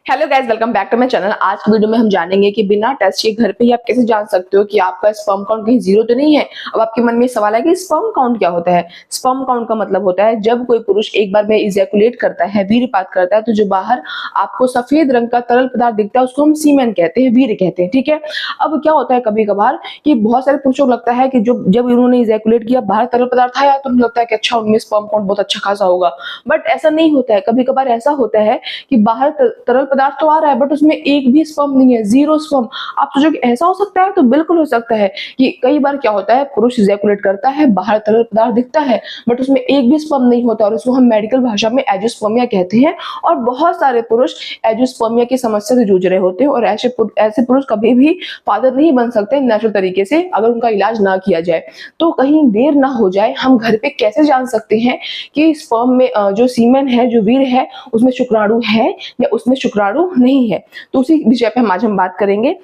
Hello guys, welcome back to my channel. आज की video में हम जानेंगे कि बिना टेस्ट के घर पे ही आप कैसे जान सकते हो कि आपका स्पर्म काउंट कहीं जीरो तो नहीं है। अब आपके मन में सवाल है कि स्पर्म काउंट क्या होता है। स्पर्म काउंट का मतलब होता है जब कोई पुरुष एक बार में इजैकुलेट करता है, वीर्यपात करता है, तो जो बाहर आपको सफेद रंग का तरल पदार्थ दिखता है उसको हम सीमेन कहते हैं, वीर्य कहते हैं। ठीक है, अब क्या होता है कभी कभार कि बहुत सारे पुरुषों को लगता है कि जब उन्होंने इजैकुलेट किया, बाहर तरल पदार्थ आया तो उन्हें लगता है कि अच्छा, उनमें स्पर्म काउंट बहुत अच्छा खासा होगा। बट ऐसा नहीं होता है। कभी कभार ऐसा होता है कि बाहर तरल पदार्थ तो आ रहा है बट उसमें एक भी स्पर्म नहीं है, जीरो स्पर्म। आप सोचो कि ऐसा हो सकता है, तो बिल्कुल हो सकता है कि कई बार क्या होता है, पुरुष इजैकुलेट करता है, बाहर तरल पदार्थ दिखता है बट उसमें एक भी स्पर्म नहीं होता और उसको हम मेडिकल भाषा में एजोस्पर्मिया कहते हैं। और बहुत सारे पुरुष एजोस्पर्मिया की समस्या से जूझ रहे होते हैं और ऐसे पुरुष कभी भी फादर नहीं बन सकते नेचुरल तरीके से अगर उनका इलाज ना किया जाए। तो कहीं देर ना हो जाए, हम घर पे कैसे जान सकते हैं कि स्पर्म में जो सीमेन है, जो वीर्य है, उसमें शुक्राणु है या उसमें शुक्राणु नहीं है। तो उसी विषय पे आज हम बात करेंगे।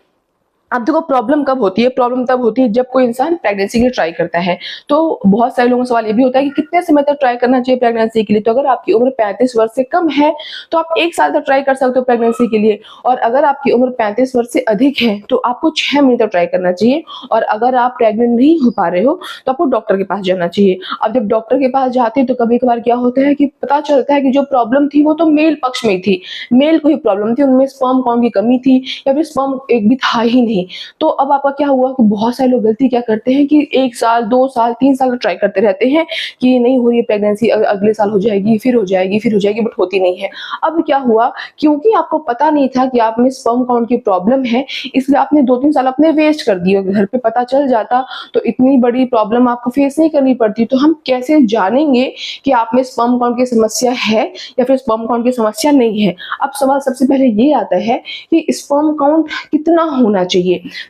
अब देखो, प्रॉब्लम कब होती है? प्रॉब्लम तब होती है जब कोई इंसान प्रेगनेंसी के लिए ट्राई करता है। तो बहुत सारे लोगों का सवाल ये भी होता है कि कितने समय तक ट्राई करना चाहिए प्रेगनेंसी के लिए। तो अगर आपकी उम्र 35 वर्ष से कम है तो आप 1 साल तक ट्राई कर सकते हो प्रेगनेंसी के लिए। और अगर आपकी उम्र 35 वर्ष से अधिक है तो आपको 6 महीने तक ट्राई करना चाहिए। और अगर आप प्रेग्नेंट नहीं हो पा रहे हो तो आपको डॉक्टर के पास जाना चाहिए। अब जब डॉक्टर के पास जाते हैं तो कभी कभार क्या होता है कि पता चलता है कि जो प्रॉब्लम थी वो तो मेल पक्ष में थी, मेल को ही प्रॉब्लम थी, उनमें स्पर्म काउंट की कमी थी या फिर स्पर्म एक भी था ही नहीं। तो अब आपका क्या हुआ कि बहुत सारे लोग गलती क्या करते हैं कि 1 साल, 2 साल, 3 साल ट्राई करते रहते हैं कि नहीं हो रही है प्रेगनेंसी, अगले साल हो जाएगी, फिर हो जाएगी, फिर हो जाएगी, बट होती नहीं है। अब क्या हुआ, क्योंकि आपको पता नहीं था कि आप में स्पर्म काउंट की प्रॉब्लम है, इसलिए आपने 2-3 साल अपने वेस्ट कर दिए। घर पे पता चल जाता तो इतनी बड़ी प्रॉब्लम आपको फेस नहीं करनी पड़ती। तो हम कैसे जानेंगे कि आप में स्पर्म काउंट की समस्या है या फिर स्पर्म काउंट की समस्या नहीं है? अब सवाल सबसे पहले ये आता है कि स्पर्म काउंट कितना होना चाहिए।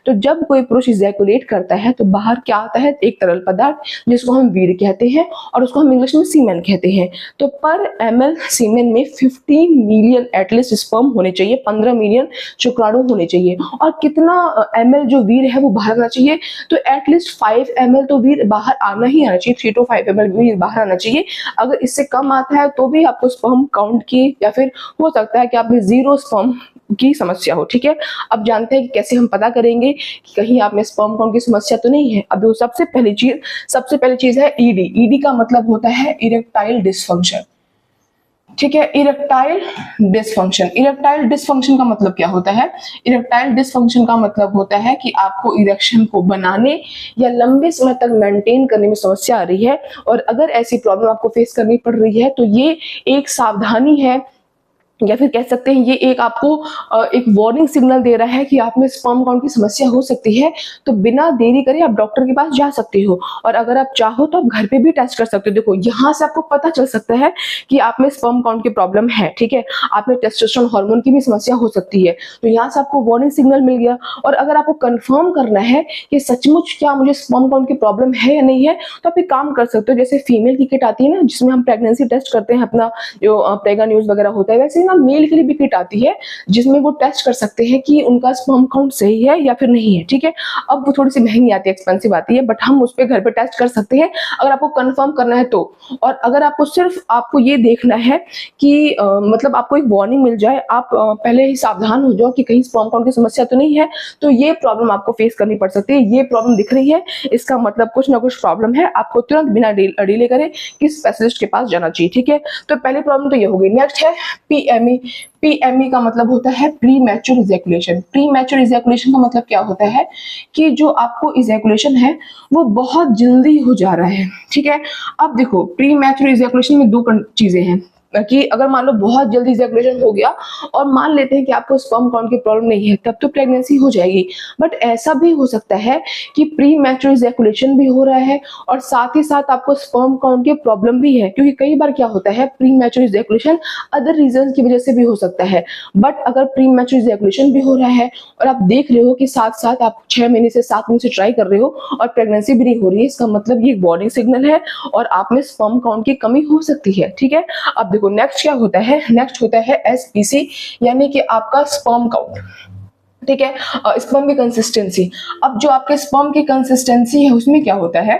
तो जब कोई पुरुष इजैकुलेट करता है तो बाहर क्या आता है, एक तरल पदार्थ जिसको हम वीर्य कहते हैं और उसको हम इंग्लिश में सीमेन कहते हैं। तो पर ml सीमेन में 15 मिलियन एटलीस्ट स्पर्म होने चाहिए, 15 मिलियन शुक्राणु होने चाहिए। और कितना ml जो वीर्य है वो बाहर आना चाहिए, तो एटलीस्ट 5 ml तो वीर्य बाहर आना ही आना चाहिए, 3 to 5 ml वीर्य बाहर आना चाहिए। अगर इससे कम आता है तो भी आपको स्पर्म काउंट की या फिर हो सकता है कि आप में जीरो स्पर्म की समस्या हो। ठीक है, अब जानते हैं कि कैसे हम पता करेंगे कि कहीं आप में स्पर्म काउंट की समस्या तो नहीं है। अब सबसे पहली चीज है ईडी। ईडी का मतलब होता है इरेक्टाइल डिसफंक्शन। ठीक है, इरेक्टाइल डिसफंक्शन। इरेक्टाइल डिसफंक्शन का मतलब क्या होता है? इरेक्टाइल डिसफंक्शन का मतलब होता है कि आपको इरेक्शन को बनाने या लंबे समय तक मेंटेन करने में समस्या आ रही है। और अगर ऐसी प्रॉब्लम आपको फेस करनी पड़ रही है तो ये एक सावधानी है या फिर कह सकते हैं ये एक आपको एक वार्निंग सिग्नल दे रहा है कि आप में स्पर्म काउंट की समस्या हो सकती है। तो बिना देरी करे आप डॉक्टर के पास जा सकते हो और अगर आप चाहो तो आप घर पे भी टेस्ट कर सकते हो। देखो, यहाँ से आपको पता चल सकता है कि आप में स्पर्म काउंट की प्रॉब्लम है। ठीक है, आप में टेस्टोस्टेरोन हार्मोन की भी समस्या हो सकती है। तो यहाँ से आपको वार्निंग सिग्नल मिल गया। और अगर आपको कंफर्म करना है कि सचमुच क्या मुझे स्पर्म काउंट की प्रॉब्लम है या नहीं है, तो आप एक काम कर सकते हो। जैसे फीमेल की किट आती है ना, जिसमें हम प्रेगनेंसी टेस्ट करते हैं, अपना जो प्रेगा न्यूज वगैरह होता है, वैसे ना मेल के लिए भी किट आती है जिसमें वो टेस्ट कर सकते हैं कि उनका स्पर्म काउंट सही है या फिर नहीं है। ठीक है, अब वो थोड़ी सी महंगी आती है, एक्सपेंसिव आती है, बट हम उस पर घर पे टेस्ट कर सकते हैं अगर आपको कंफर्म करना है तो। और अगर आपको ये देखना है कि मतलब आपको एक वार्निंग मिल जाए, आप पहले ही सावधान हो जाओ कि कहीं स्पर्म काउंट की समस्या तो नहीं है, तो ये प्रॉब्लम आपको फेस करनी पड़ सकती है। ये प्रॉब्लम दिख रही है, इसका मतलब कुछ ना कुछ प्रॉब्लम है। आपको तुरंत बिना डिले करे किस स्पेशलिस्ट के पास जाना चाहिए। ठीक है, तो पहली प्रॉब्लम तो ये हो गई। नेक्स्ट है पीएमई। पीएमई का मतलब होता है premature ejaculation. Pre mature ejaculation का मतलब क्या होता है कि जो आपको इजैकुलेशन है वो बहुत जल्दी हो जा रहा है। ठीक है, अब देखो, प्री मैच्योर इजैकुलेशन में 2 चीजें हैं कि अगर मान लो बहुत जल्दी इजैकुलेशन हो गया और मान लेते हैं कि आपको स्पर्म काउंट की प्रॉब्लम नहीं है, तब तो प्रेगनेंसी हो जाएगी। बट ऐसा भी हो सकता है कि प्री मैच्योर इजैकुलेशन भी हो रहा है और साथ ही साथ आपको स्पर्म काउंट की प्रॉब्लम भी है, क्योंकि कई बार क्या होता है, premature ejaculation other reason की वजह से भी हो सकता है। बट अगर प्री मैच्योर इजैकुलेशन भी हो रहा है और आप देख रहे हो कि साथ साथ आप 6 महीने से 7 महीने से ट्राई कर रहे हो और प्रेगनेंसी भी नहीं हो रही है, इसका मतलब ये एक वार्निंग सिग्नल है और आप में स्पर्म काउंट की कमी हो सकती है। ठीक है, अब देखो नेक्स्ट क्या होता है। नेक्स्ट होता है एसपीसी, यानी कि आपका स्पर्म काउंट। ठीक है, स्पर्म की कंसिस्टेंसी। अब जो आपके स्पर्म की कंसिस्टेंसी है उसमें क्या होता है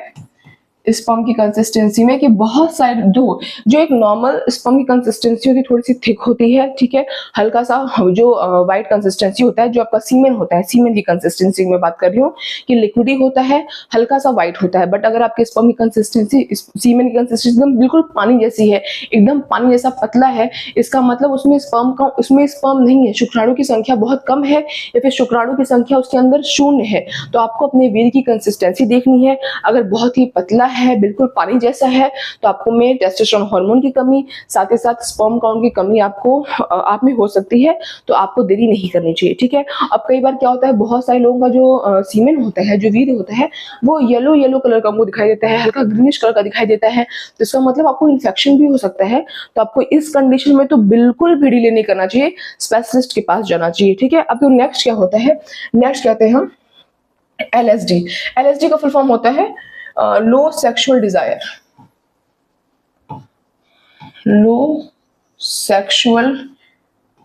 स्पर्म की कंसिस्टेंसी में कि बहुत सारे जो एक नॉर्मल स्पर्म की कंसिस्टेंसी होती है थोड़ी सी थिक होती है, ठीक है, हल्का सा जो वाइट कंसिस्टेंसी होता है, जो आपका सीमेन होता है, सीमेन की कंसिस्टेंसी में बात कर रही हूँ कि लिक्विडी होता है, हल्का सा वाइट होता है। बट अगर आपके स्पर्म की कंसिस्टेंसी, सीमेन की कंसिस्टेंसी एकदम बिल्कुल पानी जैसी है, एकदम पानी जैसा पतला है, इसका मतलब उसमें स्पर्म नहीं है, शुक्राणु की संख्या बहुत कम है, या फिर शुक्राणु की संख्या उसके अंदर शून्य है। तो आपको अपने वीर्य की कंसिस्टेंसी देखनी है। अगर बहुत ही पतला है, बिल्कुल पानी जैसा है, तो आपको में टेस्टोस्टेरोन हार्मोन की कमी, साथ ही साथ स्पर्म काउंट की कमी आपको आप में हो सकती है। तो आपको देरी नहीं करनी चाहिए, ठीक है। अब कई बार क्या होता है, बहुत सारे लोगों का जो सीमेन होता है, जो वीर्य होता है, वो येलो कलर का हमको दिखाई देता है, हल्का ग्रीनिश कलर का दिखाई देता है। तो इसका मतलब आपको इन्फेक्शन भी हो सकता है। तो आपको इस कंडीशन में तो बिल्कुल भी डिले नहीं करना चाहिए, स्पेशलिस्ट के पास जाना चाहिए, ठीक है। अब तो नेक्स्ट क्या होता है, नेक्स्ट कहते हैं हम LSD। LSD का फुल फॉर्म होता है लो सेक्सुअल डिजायर। लो सेक्सुअल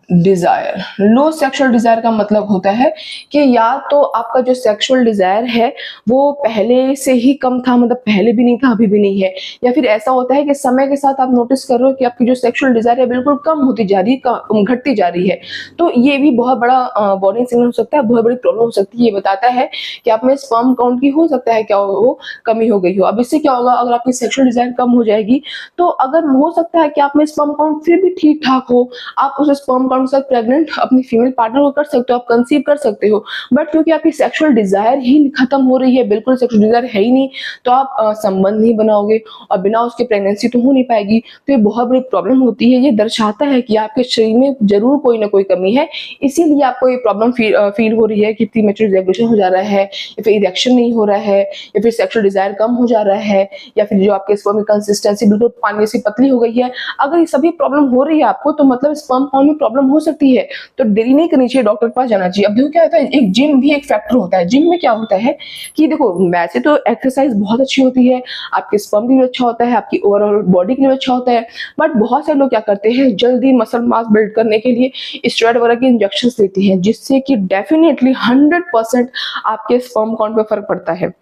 डिजायर, लो सेक्सुअल डिजायर का मतलब होता है कि या तो आपका जो सेक्सुअल डिजायर है वो पहले से ही कम था, मतलब पहले भी नहीं था, अभी भी नहीं है, या फिर ऐसा होता है कि समय के साथ आप नोटिस कर रहे हो कि आपकी जो सेक्सुअल डिजायर है बिल्कुल कम होती जा रही है, घटती जा रही है। तो ये भी बहुत बड़ा वार्निंग सिग्नल हो सकता है, बहुत बड़ी प्रॉब्लम हो सकती है। ये बताता है कि आप में स्पर्म काउंट की हो सकता है क्या हो, कमी हो गई हो। अब इससे क्या होगा, अगर आपकी सेक्सुअल डिजायर कम हो जाएगी तो अगर हो सकता है कि आप में स्पर्म काउंट फिर भी ठीक ठाक हो, आप उस स्पर्म काउंट के साथ प्रेग्नेंट अपनी फीमेल पार्टनर को कर सकते हो, आप कंसीव कर सकते हो। बट क्योंकि आपकी सेक्सुअल डिजायर ही खत्म हो रही है, बिल्कुल सेक्सुअल डिजायर है ही नहीं, तो आप संबंध नहीं बनाओगे और बिना उसके प्रेगनेंसी तो हो नहीं पाएगी। तो ये बहुत बड़ी प्रॉब्लम होती है। ये दर्शाता है कि आपके शरीर में जरूर कोई ना कोई कमी है, इसीलिए आपको ये प्रॉब्लम फील हो रही है कि प्रीमेच्योर इजैकुलेशन हो जा रहा है, या फिर इरेक्शन नहीं हो रहा है, या फिर सेक्सुअल डिजायर कम हो जा रहा है, या फिर जो आपके स्पर्म की कंसिस्टेंसी बिल्कुल पानी जैसी पतली हो गई है। अगर ये सभी प्रॉब्लम हो रही है आपको, तो मतलब स्पर्म काउंट में प्रॉब्लम हो सकती है। तो देरी नहीं करनी चाहिए, डॉक्टर के पास जाना चाहिए। अब देखो क्या होता है, एक जिम भी एक फैक्टर होता है। जिम में क्या होता है कि देखो, वैसे तो एक्सरसाइज बहुत अच्छी होती है, आपके स्पर्म के लिए अच्छा होता है, आपकी ओवरऑल बॉडी के लिए अच्छा होता है, बट बहुत सारे लोग क्या करते हैं, जल्दी मसल मास बिल्ड करने के लिए स्टेरॉइड वगैरह के इंजेक्शन लेते हैं, जिससे कि डेफिनेटली 100% आपके स्पर्म काउंट पे फर्क पड़ता है।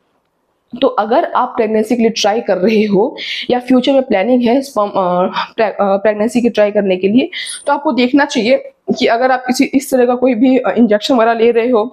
तो अगर आप प्रेगनेंसी के लिए ट्राई कर रहे हो, या फ्यूचर में प्लानिंग है प्रेगनेंसी की ट्राई करने के लिए, तो आपको देखना चाहिए कि अगर आप किसी इस तरह का कोई भी इंजेक्शन वगैरह ले रहे हो,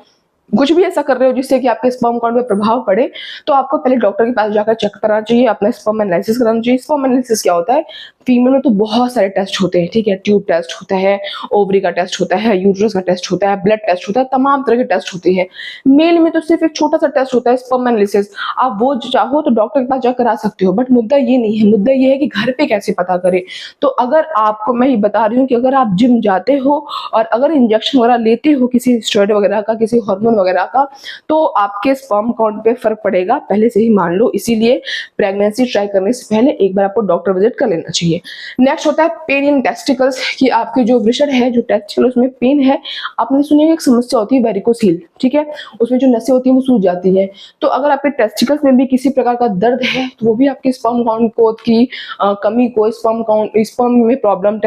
कुछ भी ऐसा कर रहे हो जिससे कि आपके स्पर्म काउंट पे प्रभाव पड़े, तो आपको पहले डॉक्टर के पास जाकर चेक कराना चाहिए, अपना स्पर्म एनालिसिस कराना चाहिए। स्पर्म एनालिसिस क्या होता है, फीमेल में तो बहुत सारे टेस्ट होते हैं, ठीक है, ट्यूब टेस्ट होता है, ओवरी का टेस्ट होता है, यूट्रस का टेस्ट होता है, ब्लड टेस्ट होता है, तमाम तरह के टेस्ट होते हैं। मेल में तो सिर्फ एक छोटा सा टेस्ट होता है, स्पर्म एनालिसिस। आप वो चाहो तो डॉक्टर के पास जाकर करा सकते हो, बट मुद्दा ये नहीं है, मुद्दा ये है कि घर पे कैसे पता करें। तो अगर आपको, मैं ये बता रही हूँ कि अगर आप जिम जाते हो और अगर इंजेक्शन वगैरह लेते हो किसी स्टेरॉइड वगैरह का, किसी हार्मोन वगैरह का, तो आपके स्पर्म काउंट पे फर्क पड़ेगा, पहले से ही मान लो। इसीलिए प्रेगनेंसी ट्राई करने से पहले एक बार आपको डॉक्टर विजिट कर लेना चाहिए। नेक्स्ट होता है पेन इन टेस्टिकल्स, कि आपके जो वृषण है, जो टेस्टिकल, उसमें पेन है। आपने सुनी एक समस्या होती है वेरिकोस हील, ठीक है, उसमें जो नसें होती है वो सूज जाती है। तो अगर आपके टेस्टिकल्स में भी किसी प्रकार का दर्द है, तो वो भी आपके स्पर्म काउंट को की कमी को, स्पर्म में प्रॉब्लम,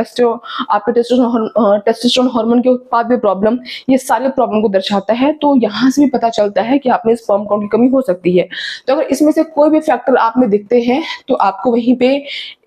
आपके टेस्टोस्टेरोन हार्मोन के उत्पाद में प्रॉब्लम, ये सारे प्रॉब्लम को दर्शाता है। तो यहाँ से भी पता चलता है कि आप में स्पर्म काउंट की कमी हो सकती है। तो अगर इसमें से कोई भी फैक्टर आप में दिखते हैं, तो आपको वहीं पे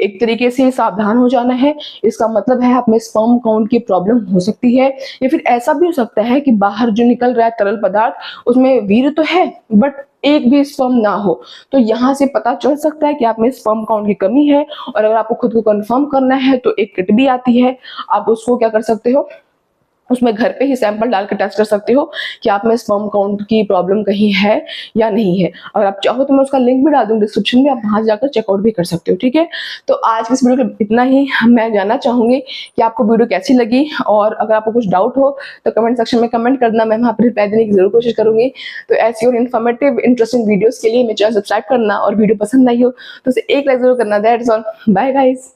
एक तरीके से सावधान हो जाना है। इसका मतलब है आप में स्पर्म काउंट की प्रॉब्लम हो सकती है, या फिर ऐसा भी हो सकता है कि बाहर जो निकल रहा है तरल पदार्थ, उसमें वीर्य तो है बट एक भी स्पर्म ना हो। तो यहाँ से पता चल सकता है कि आप में स्पर्म काउंट की कमी है। और अगर आपको खुद को कंफर्म करना है तो एक किट भी आती है, आप उसको क्या कर सकते हो, उसमें घर पे ही सैंपल डाल के टेस्ट कर सकते हो कि आप में स्पर्म काउंट की प्रॉब्लम कहीं है या नहीं है। अगर आप चाहो तो मैं उसका लिंक भी डाल दूंगी डिस्क्रिप्शन में, आप वहां जाकर चेकआउट भी कर सकते हो, ठीक है। तो आज की इस वीडियो में इतना ही। मैं जानना चाहूंगी कि आपको वीडियो कैसी लगी, और अगर आपको कुछ डाउट हो तो कमेंट सेक्शन में कमेंट करना, मैं वहां पर रिप्लाई देने की जरूर कोशिश करूंगी। तो ऐसी और इन्फॉर्मेटिव इंटरेस्टिंग वीडियोज के लिए मेरे चैनल सब्सक्राइब करना, और वीडियो पसंद आई हो तो उसे एक लाइक जरूर करना। That's all, bye guys.